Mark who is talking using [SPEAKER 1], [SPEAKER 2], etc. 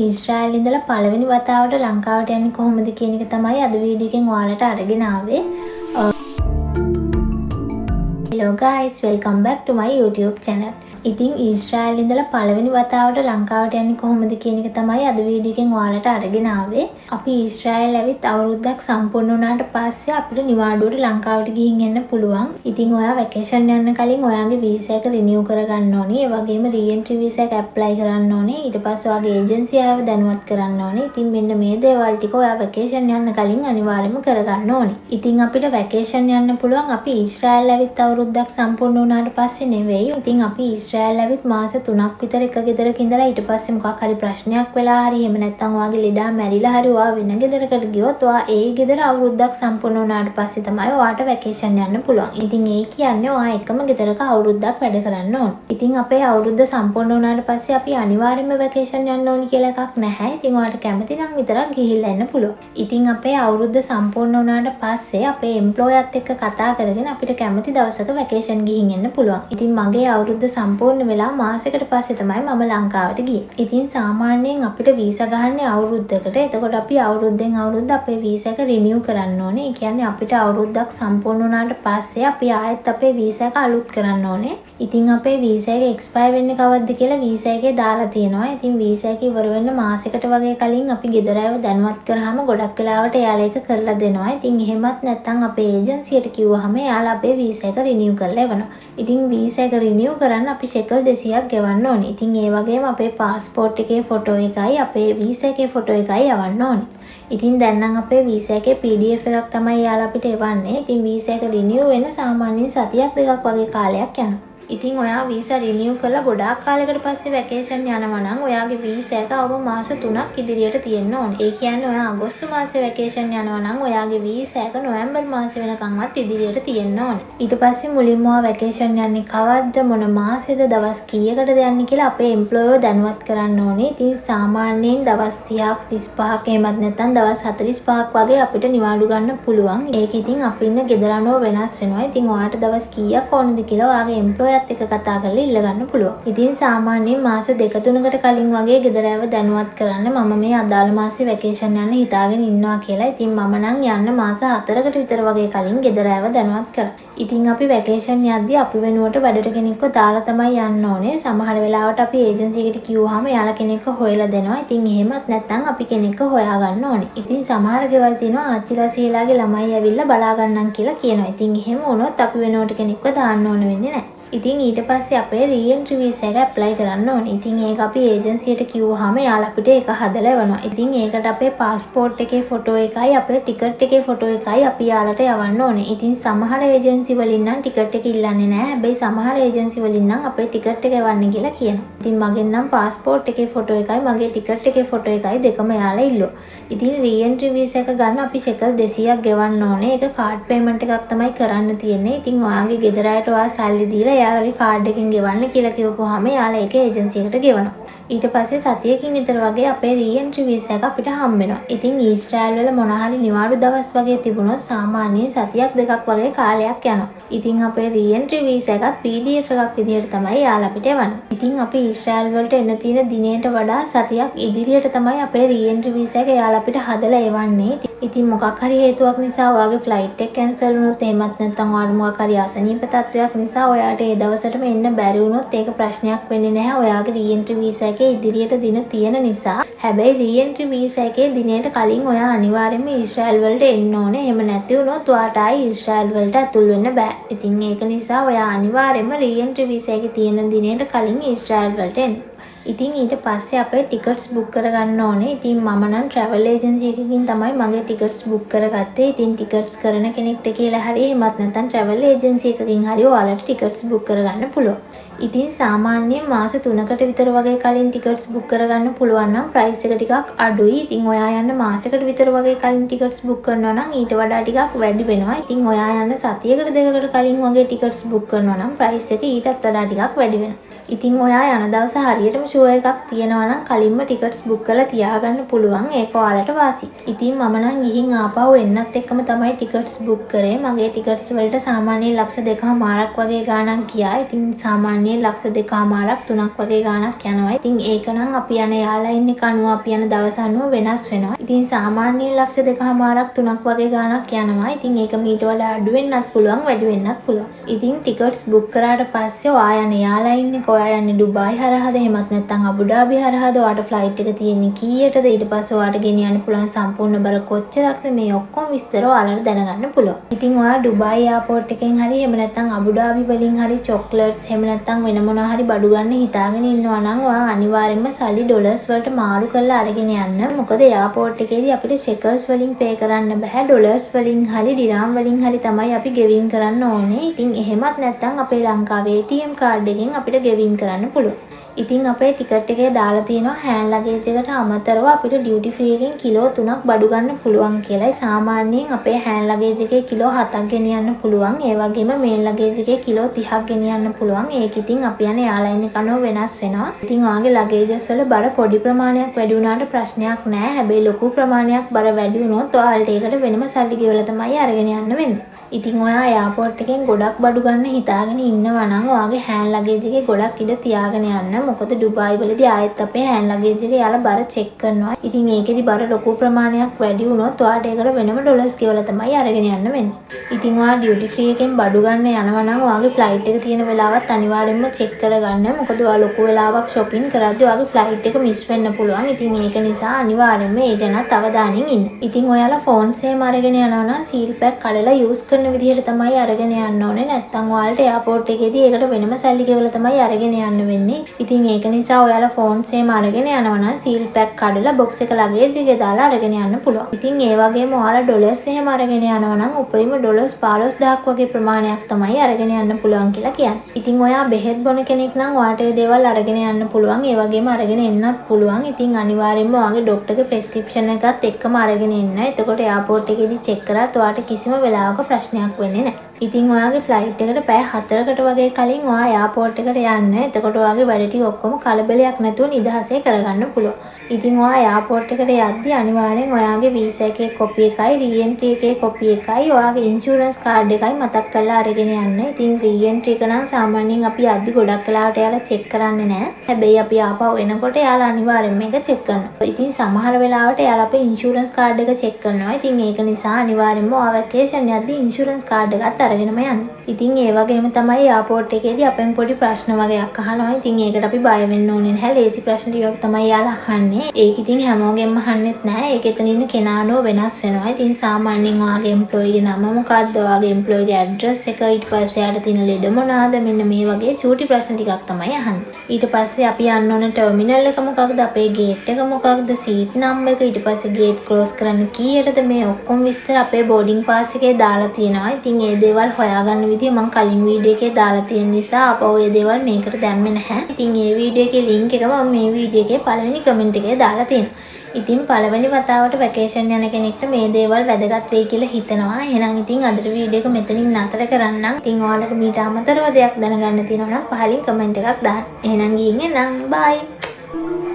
[SPEAKER 1] ඊශ්‍රායල් ඉඳලා පළවෙනි වතාවට ලංකාවට යන්නේ කොහොමද කියන එක තමයි අද වීඩියෝ එකෙන් ඔයාලට අරගෙන ආවේ. Hello guys, welcome back to my YouTube channel. ඉතින් ඊශ්‍රායල් ඉඳලා පළවෙනි වතාවට ලංකාවට යන්නේ කොහොමද කියන එක තමයි අද වීඩියෝ එකෙන් ඔයාලට අරගෙන ආවේ. අපි ඊශ්‍රායල් ඇවිත් අවුරුද්දක් සම්පූර්ණ වුණාට පස්සේ අපිට නිවාඩුවට ලංකාවට ගිහින් එන්න පුළුවන්. ඉතින් ඔයා වැකේෂන් යන්න කලින් ඔයාගේ වීසා එක රිනියු කරගන්න ඕනේ. ඒ වගේම රීඑන්ට්‍රි වීසා එක ඇප්ලයි කරන්න ඕනේ. ඊට පස්සේ ඔයාගේ ඒජන්සි ආව දැනුවත් කරන්න ඕනේ. ඉතින් මෙන්න මේ දේවල් ටික ඔයා වැකේෂන් යන්න කලින් අනිවාර්යයෙන්ම කරගන්න ඕනේ. ඉතින් අපිට වැකේෂන් යන්න පුළුවන් අපි ඊශ්‍රායල් ඇවිත් අවුරුද්දක් සම්පූර්ණ වුණාට පස්සේ නෙවෙයි. ඉතින් අපි ඊශ්‍රායල් ඇවිත් මාස 3ක් විතර එක ගෙදරක ඉඳලා ඊට පස්සේ මොකක් හරි ප්‍රශ්නයක් වෙලා හරි එහෙම නැත්නම් ඔයාගේ ලෙඩා මැරිලා හරි ඔයා වෙන ගෙදරකට ගියොත් ඔයා ඒ ගෙදර අවුරුද්දක් සම්පූර්ණ වුණාට පස්සේ තමයි ඔයාට වැකේෂන් යන්න පුළුවන්. ඉතින් ඒ කියන්නේ ඔයා එකම ගෙදරක අවුරුද්දක් වැඩ කරන්න ඕන. ඉතින් අපේ අවුරුද්ද සම්පූර්ණ වුණාට පස්සේ අපි අනිවාර්යයෙන්ම වැකේෂන් යන්න ඕනි කියලා එකක් නැහැ. ඉතින් ඔයාට කැමති නම් විතරක් ගිහිල්ලා එන්න පුළුවන්. ඉතින් අපේ අවුරුද්ද සම්පූර්ණ වුණාට පස්සේ අපේ එම්ප්ලොයර්ත් එක්ක කතා කරගෙන අපිට කැමති දවසක වැකේෂන් ගිහින් එන්න පුළුවන්. ඉතින් මගේ අවුරුද්ද සම්පූර්ණ වෙලා මාසෙකට පස්සේ තමයි මම ලංකාවට ගියේ. ඉතින් සාමාන්‍යයෙන් අපිට වීසා ගහන්නේ අවුරුද්දකට. එතකොට අපි අවුරුද්දෙන් අවුරුද්ද අපේ වීසා එක රිනියු කරන්න ඕනේ. ඒ කියන්නේ අපිට අවුරුද්දක් සම්පූර්ණ වුණාට පස්සේ අපි ආයෙත් අපේ වීසා එක අලුත් කරන්න ඕනේ. ඉතින් අපේ වීසා එක එක්ස්පයර් වෙන්නේ කවද්ද කියලා වීසා එකේ දාලා තියෙනවා. ඉතින් වීසා එක ඉවර වෙන්න මාසෙකට වගේ කලින් අපි ගෙදර ආව දැනුවත් කරාම ගොඩක් වෙලාවට එයාලා ඒක කරලා දෙනවා. ඉතින් එහෙමත් නැත්නම් අපේ ඒජන්සියට කිව්වහම එයාලා අපේ වීසා එක රිනියු කරලා එවනවා. ඉතින් වීසා එක රිනියු කරන්න අපි ෂෙකල් 200ක් ගෙවන්න ඕනේ. ඉතින් ඒ වගේම අපේ පාස්පෝර්ට් එකේ ෆොටෝ එකයි අපේ වීසා එකේ ෆොටෝ එකයි යවන්න ඕනේ. ඉතින් දැන් නම් අපේ වීසා එකේ PDF එකක් තමයි යාලා අපිට එවන්නේ. ඉතින් වීසා එක රිනියු වෙන සාමාන්‍යයෙන් සතියක් දෙකක් වගේ කාලයක් යනවා. ඉතින් ඔයා වීසා රිනියු කරලා ගොඩාක් කාලයකට පස්සේ වැකේෂන් යනවා නම් ඔයාගේ වීසා එක අවම මාස 3ක් ඉදිරියට තියෙන්න ඕනේ. ඒ කියන්නේ ඔයා අගෝස්තු මාසේ වැකේෂන් යනවා නම් ඔයාගේ වීසා එක නොවැම්බර් මාසේ වෙනකන්වත් ඉදිරියට තියෙන්න ඕනේ. ඊට පස්සේ මුලින්ම ඔයා වැකේෂන් යන්නේ කවද්ද මොන මාසෙද දවස් කීයකටද යන්නේ කියලා අපේ එම්ප්ලොයර් දැනුවත් කරන්න ඕනේ. ඉතින් සාමාන්‍යයෙන් දවස් 30ක් 35ක් එහෙමත් නැත්නම් දවස් 45ක් වගේ අපිට නිවාඩු ගන්න පුළුවන්. ඒක ඉතින් අපි ඉන්න ගෙදර අනුව වෙනස් වෙනවා. ඉතින් ඔයාට දවස් කීයක් ඕනද කියලා ඔයාගේ එම්ප්ලොයර් එක කතා කරලා ඉල්ල ගන්න පුළුවන්. ඉතින් සාමාන්‍යයෙන් මාස 2-3කට කලින් වගේ ගෙදර ආව දැනුවත් කරන්න මම මේ අදාළ මාසේ වැකේෂන් යන්න හිතාගෙන ඉන්නවා කියලා. ඉතින් මම නම් යන්න මාස 4කට විතර වගේ කලින් ගෙදර ආව දැනුවත් කරා. ඉතින් අපි වැකේෂන් යද්දී අපි වෙනුවට වැඩට කෙනෙක්ව දාලා තමයි යන්න ඕනේ. සමහර වෙලාවට අපි ඒජන්සි එකට කිව්වහම යාලා කෙනෙක්ව හොයලා දෙනවා. ඉතින් එහෙමත් නැත්නම් අපි කෙනෙක්ව හොයා ගන්න ඕනේ. ඉතින් සමහර ගෙවල් තියෙනවා ආච්චිලා සීලාගේ ළමයි ඇවිල්ලා බලා ගන්නම් කියලා කියනවා. ඉතින් එහෙම වුණොත් අපි වෙනුවට කෙනෙක්ව දාන්න ඕන වෙන්නේ නැහැ. ඉතින් ඊට පස්සේ අපේ රීඑන්ට්‍රි වීසා එක ඇප්ලයි කරන්න ඕනේ. ඉතින් ඒක අපි ඒජන්සියට කිව්වහම යාලා අපිට ඒක හදලා එවනවා. ඉතින් ඒකට අපේ පාස්පෝර්ට් එකේ ෆොටෝ එකයි අපේ ටිකට් එකේ ෆොටෝ එකයි අපි යාලට යවන්න ඕනේ. ඉතින් සමහර ඒජන්සි වලින් නම් ටිකට් එක ඉල්ලන්නේ නැහැ. හැබැයි සමහර ඒජන්සි වලින් නම් අපේ ටිකට් එක එවන්න කියලා කියනවා. ඉතින් මගෙන් නම් පාස්පෝර්ට් එකේ ෆොටෝ එකයි මගේ ටිකට් එකේ ෆොටෝ එකයි දෙකම යාලා ඉල්ලුවා. ඉතින් රීඑන්ට්‍රි වීසා එක ගන්න අපි ෂෙකල් 200ක් ගෙවන්න ඕනේ. ඒක කාඩ් පේමන්ට් එකක් තමයි කරන්න තියෙන්නේ. ඉතින් ඔයාගේ ගෙදර අයට ඔයා සල්ලි දීලා එයාලගේ කාඩ් එකෙන් ගෙවන්න කියලා කිව්වොහම යාලා ඒක ඒජන්සි එකට ගෙවනවා. ඊට පස්සේ සතියකින් විතර වගේ අපේ රීඑන්ට්‍රි වීසා එක අපිට හම්බ වෙනවා. ඉතින් ඊශ්‍රායල් වල මොන හරි නිවාඩු දවස් වගේ තිබුණොත් සාමාන්‍යයෙන් සතියක් දෙකක් වගේ කාලයක් යනවා. ඉතින් අපේ රීඑන්ට්‍රි වීසා එකත් PDF එකක් විදිහට තමයි යාලා අපිට එවන්නේ. ඉතින් අපි ඊශ්‍රායල් වලට එන්න තියෙන දිනයට වඩා සතියක් ඉදිරියට තමයි අපේ රීඑන්ට්‍රි වීසා එක යාලා අපිට හදලා එවන්නේ. ඉතින් මොකක් හරි හේතුවක් නිසා ඔයාගේ ෆ්ලයිට් එක කැන්සල් වුණොත් එහෙමත් නැත්නම් ඔයාට මොකක් හරි අසනීප තත්ත්වයක් නිසා ඔයාට ඒ දවසටම එන්න බැරි වුණොත් ඒක ප්‍රශ්නයක් වෙන්නේ නැහැ. ඔයාගේ රීඑන්ට්‍රි වීසා එකේ ඉදිරියට දින තියෙන නිසා. හැබැයි රීඑන්ට්‍රි වීසා එකේ දිනයට කලින් ඔයා අනිවාර්යයෙන්ම ඊශ්‍රායල් වලට එන්න ඕනේ. එහෙම නැති වුණොත් ඔයාට ආයි ඊශ්‍රායල් වලට ඇතුල් වෙන්න බෑ. ඉතින් ඒක නිසා ඔයා අනිවාර්යයෙන්ම රීඑන්ට්‍රි වීසා එකේ තියෙන දිනයට කලින් ඊශ්‍රායල් වලට එන්න. ඉතින් ඊට පස්සේ අපේ ටිකට්ස් බුක් කරගන්න ඕනේ. ඉතින් මම නම් ට්‍රැවල් ඒජන්සි එකකින් තමයි මගේ ටිකට්ස් බුක් කරගත්තේ. ඉතින් ටිකට්ස් කරන කෙනෙක්ට කියලා හරි එහෙමත් නැත්නම් ට්‍රැවල් ඒජන්සි එකකින් හරි ඔයාලට ටිකට්ස් බුක් කරගන්න පුළුවන්. ඉතින් සාමාන්‍යයෙන් මාස 3කට විතර වගේ කලින් ටිකට්ස් බුක් කරගන්න පුළුවන් නම් ප්‍රයිස් එක ටිකක් අඩුයි. ඉතින් ඔයා යන්න මාසෙකට විතර වගේ කලින් ටිකට්ස් බුක් කරනවා නම් ඊට වඩා ටිකක් වැඩි වෙනවා. ඉතින් ඔයා යන්න සතියකට දෙකකට කලින් වගේ ටිකට්ස් බුක් කරනවා නම් ප්‍රයිස් එක ඊටත් වඩා ටිකක් වැඩි වෙනවා. ඉතින් ඔයා යන දවස හරියටම ෂෝ එකක් තියෙනවා නම් කලින්ම ටිකට්ස් බුක් කරලා තියාගන්න පුළුවන්. ඒක ඔයාලට වාසි. ඉතින් මම නම් ගිහින් ආපහු එන්නත් එක්කම තමයි ටිකට්ස් බුක් කරේ. මගේ ටිකට්ස් වලට සාමාන්‍යයෙන් ලක්ෂ 2.5ක් වගේ ගාණක් ගියා. ඉතින් සාමාන්‍යයෙන් ලක්ෂ 2.5ක් 3ක් වගේ ගාණක් යනවා. ඉතින් ඒක නම් අපි යන එයාලයින් එක අනුව අපි යන දවස් අනුව වෙනස් වෙනවා. ඉතින් සාමාන්‍යයෙන් ලක්ෂ 2.5ක් 3ක් වගේ ගාණක් යනවා. ඉතින් ඒක මීට වඩා අඩු වෙන්නත් පුළුවන්, වැඩි වෙන්නත් පුළුවන්. ඉතින් ටිකට්ස් බුක් කරාට පස්සේ ඔයා යන එයාලයින් එක ඔයා යන්නේ ඩුබායි හරහාද එහෙමත් නැත්නම් අබුඩාබි හරහාද ඔයාට ෆ්ලයිට් එක තියෙන්නේ කීයටද ඊට පස්සේ ඔයාට ගෙනියන්න පුළුවන් සම්පූර්ණ බර කොච්චරක්ද මේ ඔක්කොම විස්තර ඔයාලට දැනගන්න පුළුවන්. ඉතින් ඔයා ඩුබායි එයාපෝට් එකෙන් හරි එහෙම නැත්නම් අබුඩාබි වලින් හරි චොක්ලට්ස් එහෙම නැත්නම් වෙන මොනවා හරි බඩු ගන්න හිතාගෙන ඉන්නවා නම් ඔයා අනිවාර්යයෙන්ම සල්ලි ඩොලර්ස් වලට මාරු කරලා අරගෙන යන්න. මොකද එයාපෝට් එකේදී අපිට ෂෙකල්ස් වලින් පේ කරන්න බෑ. ඩොලර්ස් වලින් හරි ඩිරාම් වලින් හරි තමයි අපි ගෙවීම් කරන්න ඕනේ. ඉතින් එහෙමත් නැත්නම් අපේ ලංකාවේ ATM කාඩ් එකෙන් අපිට ගෙවීම් කරන්න පුළුවන්. ඉතින් අපේ ටිකට් එකේ දාලා තියෙනවා හෑන්ඩ් ලගේජ් එකට අමතරව අපිට ඩියුටි ෆ්‍රී එකෙන් කිලෝ 3ක් බඩු ගන්න පුළුවන් කියලා. සාමාන්‍යයෙන් අපේ හෑන්ඩ් ලගේජ් එකේ කිලෝ 7ක් ගෙනියන්න පුළුවන්. ඒ වගේම මේන් ලගේජ් එකේ කිලෝ 30ක් ගෙනියන්න පුළුවන්. ඒක ඉතින් අපි යන එයාලයින් එක අනුව වෙනස් වෙනවා. ඉතින් ඔයාගේ ලගේජස් වල බර පොඩි ප්‍රමාණයක් වැඩි වුණාට ප්‍රශ්නයක් නෑ. හැබැයි ලොකු ප්‍රමාණයක් බර වැඩි වුණොත් ඔයාලට ඒකට වෙනම සල්ලි ගෙවලා තමයි අරගෙන යන්න වෙන්නේ. ඉතින් ඔයා එයාපෝට් එකෙන් ගොඩක් බඩු ගන්න හිතාගෙන ඉන්නවා නම් ඔයාගේ හෑන්ඩ් ලගේජ් එකේ ගොඩක් ඉඩ තියාගෙන යන්න. මොකද ඩුබායි වලදී ආයෙත් අපේ හෑන්ඩ් ලගේජ් එකේ යාලා බර චෙක් කරනවා. ඉතින් ඒකෙදි බර ලොකු ප්‍රමාණයක් වැඩි වුණොත් ඔයාට ඒකට වෙනම ඩොලර්ස් ගෙවලා තමයි අරගෙන යන්න වෙන්නේ. ඉතින් ඔයා ඩියුටි ෆ්‍රී එකෙන් බඩු ගන්න යනවා නම් ඔයාගේ ෆ්ලයිට් එක තියෙන වෙලාවත් අනිවාර්යයෙන්ම චෙක් කරගන්න. මොකද ඔයා ලොකු වෙලාවක් shopping කරද්දී ඔයාගේ ෆ්ලයිට් එක මිස් වෙන්න පුළුවන්. ඉතින් ඒක නිසා අනිවාර්යයෙන්ම ඒ ගැනත් අවධානයෙන් ඉන්න. ඉතින් ඔයාලා ෆෝන්ස් එහෙම අරගෙන යනවා නම් සීල් පැක් කඩලා යූස් කරන විදිහට තමයි අරගෙන යන්න ඕනේ. නැත්නම් ඔයාලට එයාපෝට් එකේදී ඒකට වෙනම සල්ලි ගෙවලා තමයි අරගෙන යන්න වෙන්නේ. ඉතින් ඒක නිසා ඔයාලා ෆෝන්ස් එහෙම අරගෙන යනවා නම් සීල් පැක් කඩලා බොක්ස් එක ලගේජ් එකේ දාලා අරගෙන යන්න පුළුවන්. ඉතින් ඒ වගේම ඔයාලා ඩොලර්ස් එහෙම අරගෙන යනවා නම් උපරිම ඩොලර්ස් 15000ක් වගේ ප්‍රමාණයක් තමයි අරගෙන යන්න පුළුවන් කියලා කියන්නේ. ඉතින් ඔයා බෙහෙත් බොන කෙනෙක් නම් ඔයාට ඒ දේවල් අරගෙන යන්න පුළුවන්. ඒ වගේම අරගෙන එන්නත් පුළුවන්. ඉතින් අනිවාර්යයෙන්ම ඔයාගේ ડોක්ටර්ගේ ප්‍රෙස්ක්‍රිප්ෂන් එකත් එක්කම අරගෙන එන්න. එතකොට එයාපෝට් එකේදී චෙක් කරාත් ඔයාට කිසිම වෙලාවක ප්‍රශ්නයක් වෙන්නේ නැහැ. ඉතින් ඔයාගේ ෆ්ලයිට් එකට පැය 4කට වගේ කලින් ඔයා එයාපෝට් එකට යන්න. එතකොට ඔයාගේ වැඩ ටික ඔක්කොම කලබලයක් නැතුව නිදහසේ කරගන්න පුළුවන්. ඉතින් ඔයා එයාපෝට් එකට යද්දී අනිවාර්යෙන් ඔයාගේ වීසා එකේ කොපි එකයි, රීඑන්ට්‍රි එකේ කොපි එකයි, ඔයාගේ ඉන්ෂුරන්ස් කාඩ් එකයි මතක් කරලා අරගෙන යන්න. ඉතින් රීඑන්ට්‍රි එක නම් සාමාන්‍යයෙන් අපි යද්දී ගොඩක් වෙලාවට යාලා චෙක් කරන්නේ නැහැ. හැබැයි අපි ආපහු එනකොට යාලා අනිවාර්යෙන් මේක චෙක් කරනවා. ඉතින් සමහර වෙලාවට යාලා අපේ ඉන්ෂුරන්ස් කාඩ් එක චෙක් කරනවා. ඉතින් ඒක නිසා අනිවාර්යෙන්ම ඔයා වැකේෂන් යද්දී ඉන්ෂුරන්ස් කාඩ් එකත් අරගෙනම යන්න. ඉතින් ඒ වගේම තමයි එයාපෝට් එකේදී අපෙන් පොඩි ප්‍රශ්න වගේක් අහනවා. ඉතින් ඒකට අපි බය වෙන්න ඕනේ නැහැ. ලේසි ප්‍රශ්න ටිකක් තමයි යාලා අහන්නේ. ඒක ඉතින් හැමෝගෙම අහන්නෙත් නැහැ. ඒක එතන ඉන්න කෙනානෝ වෙනස් වෙනවා. ඉතින් සාමාන්‍යයෙන් ඔයාගේ එම්ප්ලොයිගේ නම මොකක්ද? ඔයාගේ එම්ප්ලොයිගේ ඇඩ්‍රස් එක, ඊට පස්සේ යාට තියෙන ලෙඩ මොනවාද? මෙන්න මේ වගේ චූටි ප්‍රශ්න ටිකක් තමයි අහන්නේ. ඊට පස්සේ අපි යන්න ඕන ටර්මිනල් එක මොකක්ද? අපේ ගේට් එක මොකක්ද? සීට් නම්බර් එක, ඊට පස්සේ ගේට් ක්ලෝස් කරන්න කීයටද? මේ ඔක්කොම විස්තර අපේ බෝඩින් පාස් එකේ දාලා තියෙනවා. ඉතින් ඒ දේවල් හොයාගන්න විදිය මම කලින් වීඩියෝ එකේ දාලා තියෙන නිසා අපෝ ඒ දේවල් මේකට දැම්මේ නැහැ. ඉතින් ඒ වීඩියෝ එකේ ලින්ක් එක මම මේ වීඩියෝ එකේ පළවෙනි කමෙන්ට් එකේ දාලා තියෙනවා. ඉතින් පළවෙනි වතාවට වැකේෂන් යන කෙනෙක්ට මේ දේවල් වැදගත් වෙයි කියලා හිතනවා. එහෙනම් ඉතින් අදට වීඩියෝ එක මෙතනින් නතර කරන්නම්. ඉතින් ඔයාලට මීට අමතරව දෙයක් දැනගන්න තියෙනවා නම් පහලින් කමෙන්ට් එකක් දාන්න. එහෙනම් ගිහින් එන්නම්. බයි.